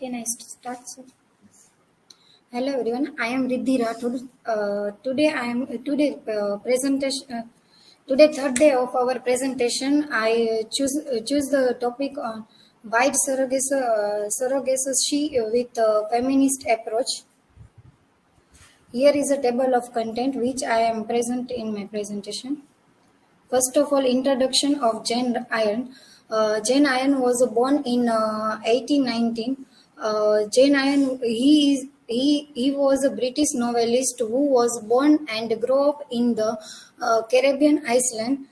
Can I start, sir? Hello everyone. I am Riddhi Rathod. Today I am presentation. Today third day of our presentation. I choose the topic on wide surrogacy with feminist approach. Here is a table of content which I am present in my presentation. First of all, introduction of Jane Eyre. Jane Eyre was born in 1819. Jane Eyre, he was a British novelist who was born and grew up in the Caribbean island.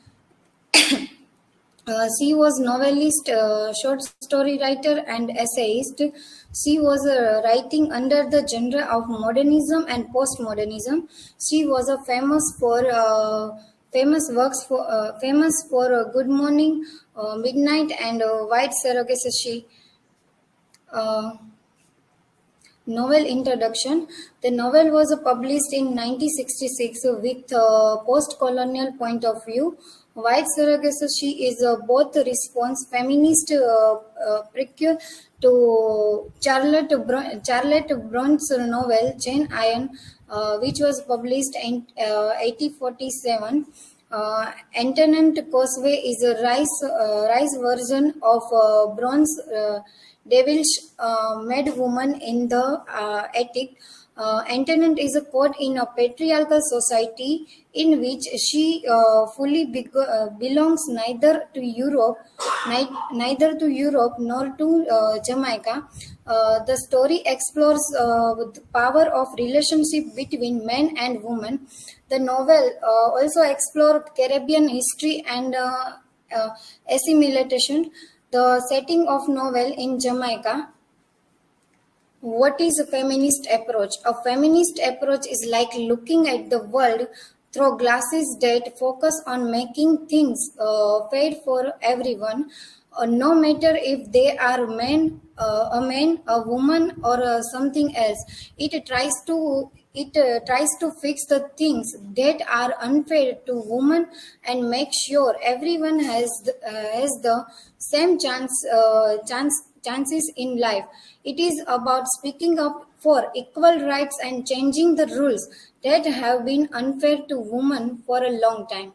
She was novelist, short story writer, and essayist. She was writing under the genre of modernism and postmodernism. She was famous for Good Morning, Midnight, and White Surrogacy. Novel introduction. The novel was published in 1966 with a post-colonial point of view. White surrogacy is both a response feminist prequel to Charlotte Bronte's novel Jane Eyre, which was published in 1847. Antoinette Causeway is a rise version of Bronte's devilish mad woman in the attic. Antoinette is caught in a patriarchal society in which she fully belongs neither to Europe nor to Jamaica. The story explores the power of relationship between men and women. The novel also explores Caribbean history and assimilation. The setting of novel in Jamaica. What is a feminist approach? A feminist approach is like looking at the world through glasses that focus on making things fair for everyone, no matter if they are a man, a woman, or something else. It tries to fix the things that are unfair to women and make sure everyone has the same chances in life. It is about speaking up for equal rights and changing the rules that have been unfair to women for a long time.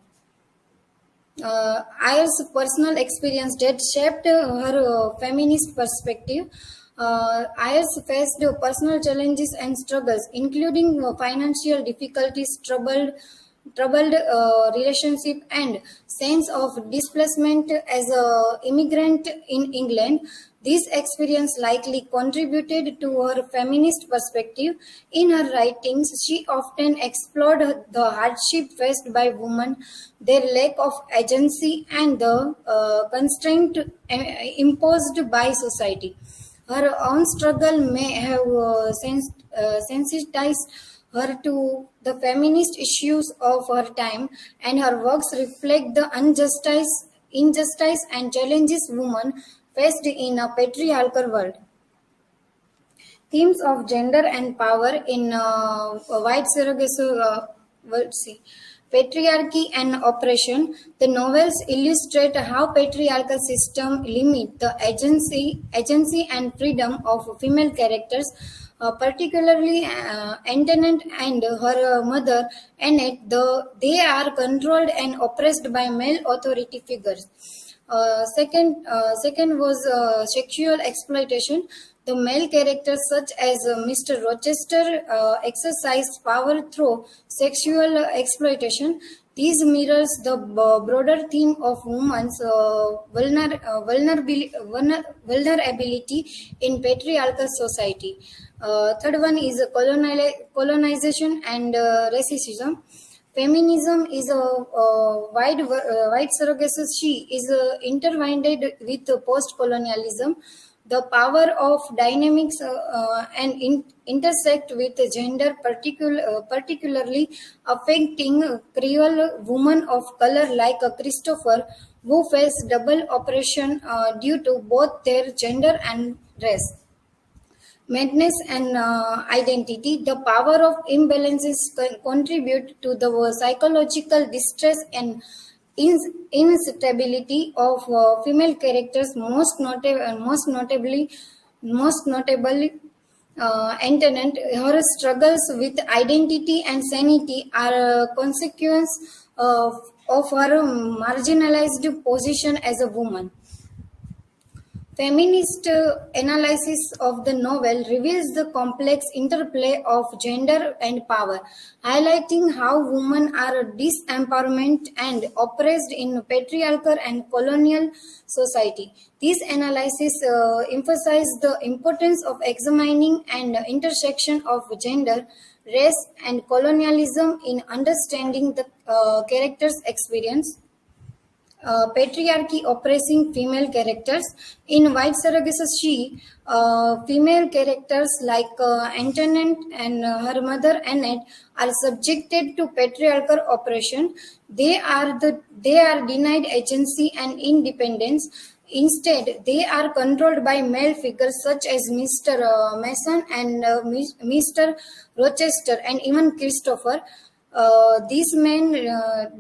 Ayer's personal experience that shaped her feminist perspective. Ayers faced personal challenges and struggles, including financial difficulties, troubled relationship, and sense of displacement as an immigrant in England. This experience likely contributed to her feminist perspective. In her writings, she often explored the hardship faced by women, their lack of agency, and the constraint imposed by society. Her own struggle may have sensitized her to the feminist issues of her time, and her works reflect the injustice and challenges women faced in a patriarchal world. Themes of gender and power in white surrogacy world. Patriarchy and oppression. The novels illustrate how patriarchal systems limit the agency and freedom of female characters, particularly Antoinette and her mother Annette. They are controlled and oppressed by male authority figures. Second was sexual exploitation. The male characters, such as Mr. Rochester, exercised power through sexual exploitation. This mirrors the broader theme of women's vulnerability in patriarchal society. Third one is colonization and racism. Feminism is a wide surrogacy. She is intertwined with post-colonialism. The power of dynamics and intersect with gender, particularly affecting Creole women of color like Christopher, who face double oppression due to both their gender and race. Madness and identity. The power of imbalances contribute to the psychological distress and instability of female characters, most notably Most notably, Antoinette, her struggles with identity and sanity are a consequence of her marginalized position as a woman. Feminist analysis of the novel reveals the complex interplay of gender and power, highlighting how women are disempowered and oppressed in patriarchal and colonial society. This analysis emphasizes the importance of examining an intersection of gender, race, and colonialism in understanding the character's experience. Patriarchy oppressing female characters. In White Sargasso She, female characters like Antoinette and her mother Annette are subjected to patriarchal oppression. They are denied agency and independence. Instead, they are controlled by male figures such as Mr. Mason and Mr. Rochester and even Christopher. These men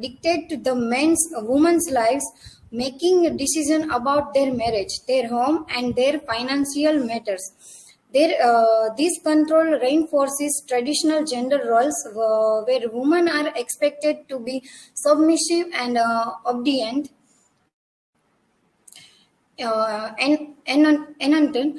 dictate the women's lives, making decisions about their marriage, their home, and their financial matters. This control reinforces traditional gender roles where women are expected to be submissive and obedient. And Anantant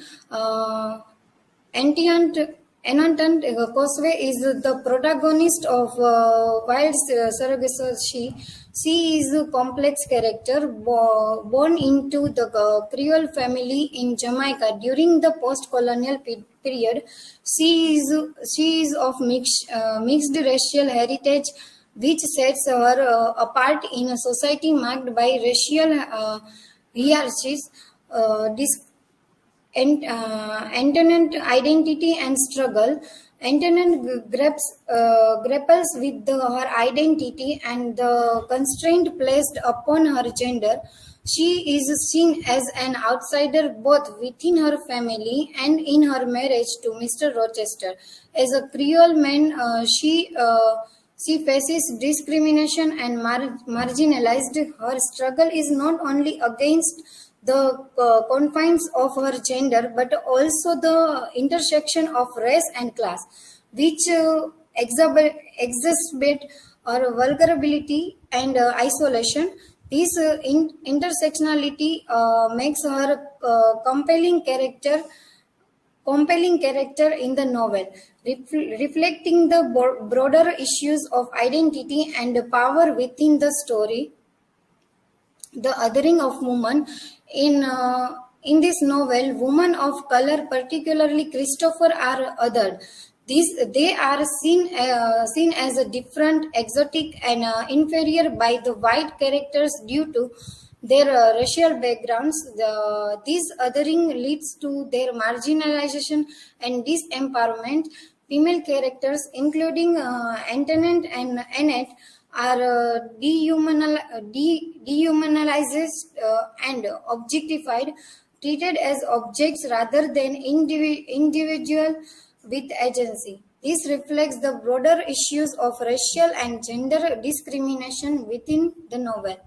Cosway is the protagonist of Wild Sargasso She. She is a complex character born into the Creole family in Jamaica during the post-colonial period. She is of mixed racial heritage, which sets her apart in a society marked by racial hierarchies. Antoinette identity and struggle. Antoinette grapples with her identity and the constraint placed upon her gender. She is seen as an outsider both within her family and in her marriage to Mr. Rochester. As a Creole man, she faces discrimination and marginalized. Her struggle is not only against the confines of her gender, but also the intersection of race and class, which exacerbate her vulnerability and isolation. This intersectionality makes her compelling character in the novel, reflecting the broader issues of identity and power within the story. The othering of women in this novel, women of color, particularly Christopher, are othered. They are seen as a different, exotic, and inferior by the white characters due to their racial backgrounds. This othering leads to their marginalization and disempowerment. Female characters, including Antoinette and Annette, are dehumanized and objectified, treated as objects rather than individual with agency. This reflects the broader issues of racial and gender discrimination within the novel.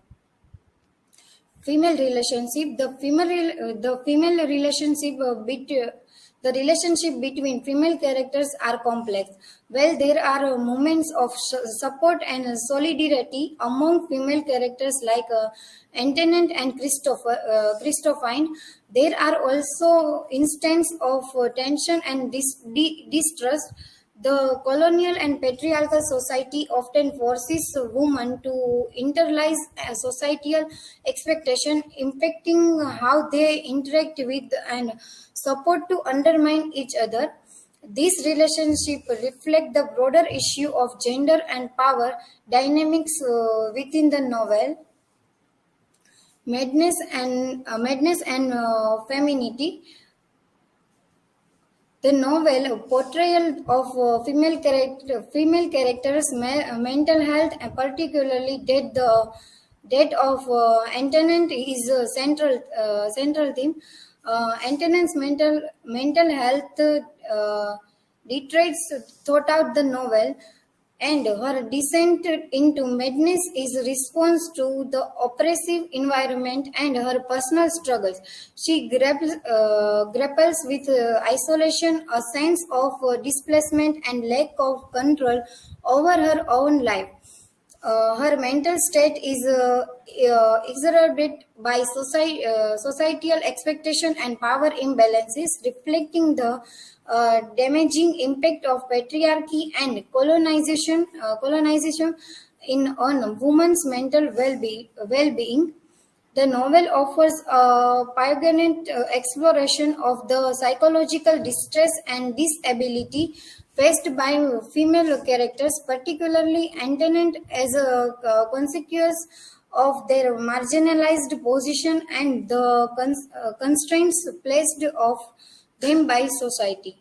Female relationship. The female relationship the relationship between female characters are complex. While there are moments of support and solidarity among female characters like Antoinette and Christophine, there are also instances of tension and distrust. The colonial and patriarchal society often forces women to internalize societal expectation, impacting how they interact with and support to undermine each other. This relationship reflect the broader issue of gender and power dynamics within the novel. Madness and femininity. The novel portrayal of female characters' mental health, and particularly death of Antoinette, is a central theme. Antoinette's mental health detraits throughout the novel. and her descent into madness is a response to the oppressive environment and her personal struggles. She grapples with isolation, a sense of displacement, and lack of control over her own life. Her mental state is exacerbated by societal expectation and power imbalances, reflecting the damaging impact of patriarchy and colonization on women's mental well-being. The novel offers a poignant exploration of the psychological distress and disability faced by female characters, particularly Antoinette, as a consequence of their marginalized position and the constraints placed of them by society.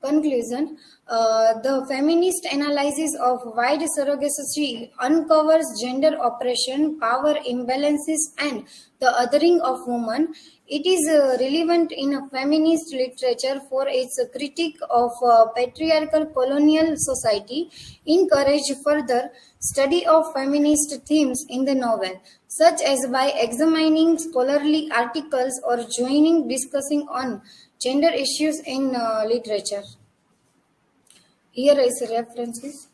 Conclusion. The feminist analysis of wide surrogacy uncovers gender oppression, power imbalances, and the othering of women. It is relevant in a feminist literature for its critique of patriarchal colonial society, encourage further study of feminist themes in the novel, such as by examining scholarly articles or joining discussing on gender issues in literature. Here is references.